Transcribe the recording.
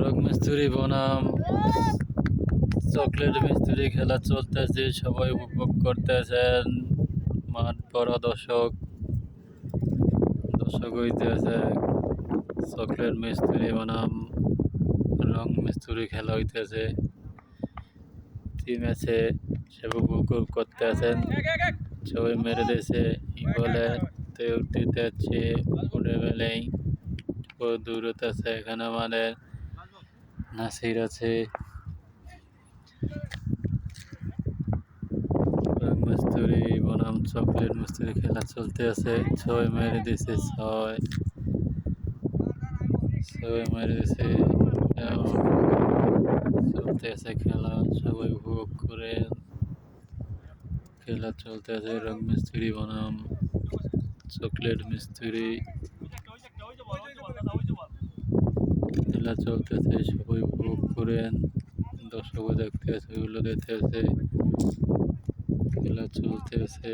Rock মিস্ত্রি বনাম chocolate মিস্ত্রি খেলা চলতেছে, সবাই উপভোগ করতেছেন। মাঠ ভরা দর্শক হইতেছে। চকলেট মিস্ত্রি বনাম রং মিস্ত্রি খেলা হইতেছে। টিম আছে, সে উপভোগ করতেছেন। সবাই মেরে দিয়েছে বলে দিতেছে উড়ে বেলেই দূরত আছে। এখানে আমাদের নাসির আছে, মিস্ত্রি বনাম চকলেট মিস্ত্রি খেলা চলতে আছে। ছয় মেরে দিছে, ছয় মেরে দিছে। চলতে আছে খেলা, সবাই উপভোগ করে। খেলা চলতে আছে রং মিস্ত্রি বনাম চকলেট মিস্ত্রি। খেলা চলতেছে, সবাই উপভোগ করেন। দর্শকও দেখতে আছে, ওগুলো দেখতে আছে। খেলা চলতেছে।